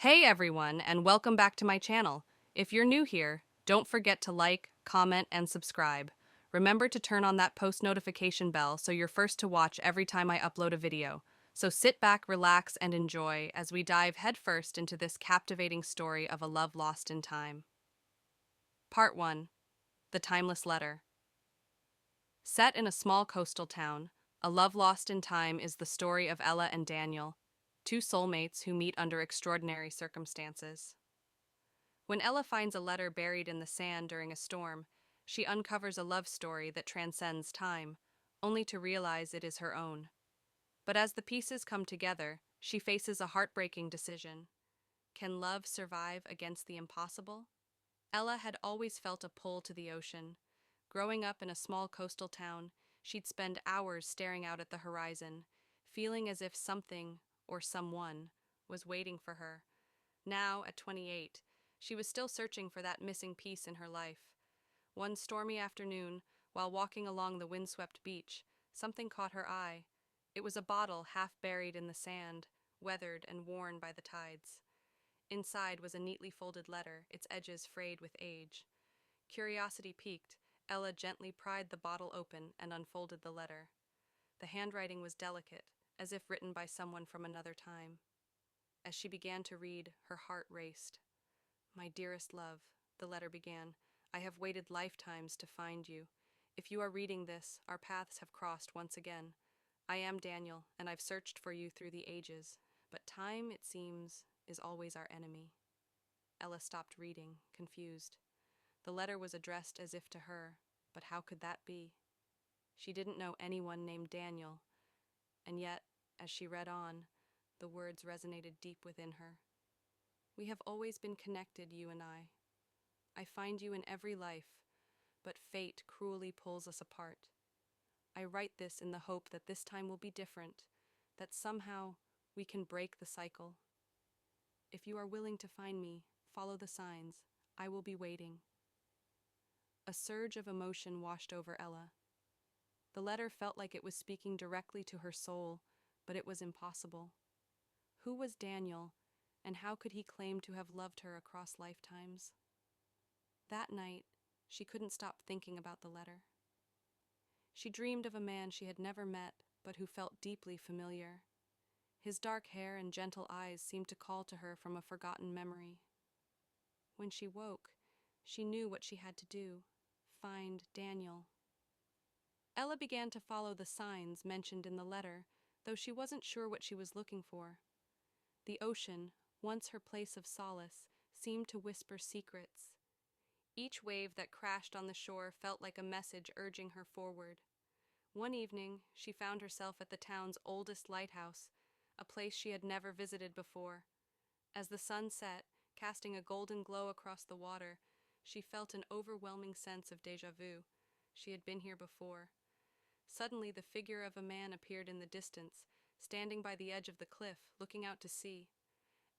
Hey everyone, and welcome back to my channel. If you're new here, don't forget to like, comment, and subscribe. Remember to turn on that post notification bell so you're first to watch every time I upload a video. So sit back, relax, and enjoy as we dive headfirst into this captivating story of a love lost in time. Part 1. The Timeless Letter. Set in a small coastal town, A Love Lost in Time is the story of Ella and Daniel, two soulmates who meet under extraordinary circumstances. When Ella finds a letter buried in the sand during a storm, she uncovers a love story that transcends time, only to realize it is her own. But as the pieces come together, she faces a heartbreaking decision. Can love survive against the impossible? Ella had always felt a pull to the ocean. Growing up in a small coastal town, she'd spend hours staring out at the horizon, feeling as if something, or someone, was waiting for her. Now, at 28, she was still searching for that missing piece in her life. One stormy afternoon, while walking along the windswept beach, something caught her eye. It was a bottle half buried in the sand, weathered and worn by the tides. Inside was a neatly folded letter, its edges frayed with age. Curiosity piqued, Ella gently pried the bottle open and unfolded the letter. The handwriting was delicate, as if written by someone from another time. As she began to read, her heart raced. "My dearest love," the letter began, "I have waited lifetimes to find you. If you are reading this, our paths have crossed once again. I am Daniel, and I've searched for you through the ages, but time, it seems, is always our enemy." Ella stopped reading, confused. The letter was addressed as if to her, but how could that be? She didn't know anyone named Daniel, and yet, as she read on, the words resonated deep within her. "We have always been connected, you and I. I find you in every life, but fate cruelly pulls us apart. I write this in the hope that this time will be different, that somehow we can break the cycle. If you are willing to find me, follow the signs. I will be waiting." A surge of emotion washed over Ella. The letter felt like it was speaking directly to her soul, but it was impossible. Who was Daniel, and how could he claim to have loved her across lifetimes? That night, she couldn't stop thinking about the letter. She dreamed of a man she had never met, but who felt deeply familiar. His dark hair and gentle eyes seemed to call to her from a forgotten memory. When she woke, she knew what she had to do: find Daniel. Ella began to follow the signs mentioned in the letter, though she wasn't sure what she was looking for. The ocean, once her place of solace, seemed to whisper secrets. Each wave that crashed on the shore felt like a message urging her forward. One evening, she found herself at the town's oldest lighthouse, a place she had never visited before. As the sun set, casting a golden glow across the water, she felt an overwhelming sense of déjà vu. She had been here before. Suddenly, the figure of a man appeared in the distance, standing by the edge of the cliff, looking out to sea.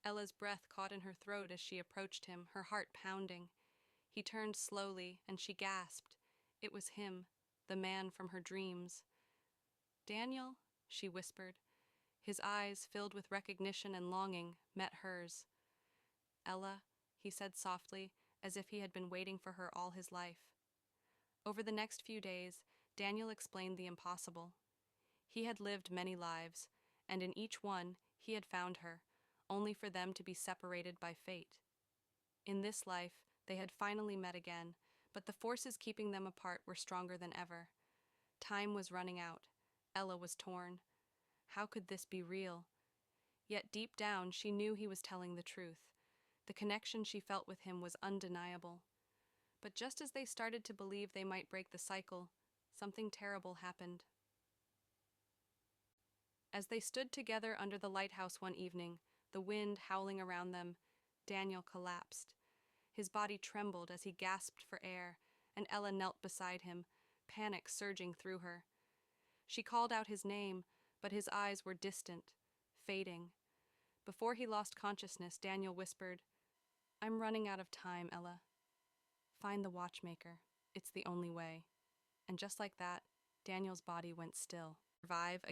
Ella's breath caught in her throat as she approached him, her heart pounding. He turned slowly, and she gasped. It was him, the man from her dreams. "Daniel," she whispered. His eyes, filled with recognition and longing, met hers. "Ella," he said softly, as if he had been waiting for her all his life. Over the next few days, Daniel explained the impossible. He had lived many lives, and in each one he had found her, only for them to be separated by fate. In this life, they had finally met again, but the forces keeping them apart were stronger than ever. Time was running out. Ella was torn. How could this be real? Yet deep down, she knew he was telling the truth. The connection she felt with him was undeniable. But just as they started to believe they might break the cycle, something terrible happened. As they stood together under the lighthouse one evening, the wind howling around them, Daniel collapsed. His body trembled as he gasped for air, and Ella knelt beside him, panic surging through her. She called out his name, but his eyes were distant, fading. Before he lost consciousness, Daniel whispered, "I'm running out of time, Ella. Find the watchmaker. It's the only way." And just like that, Daniel's body went still. Survive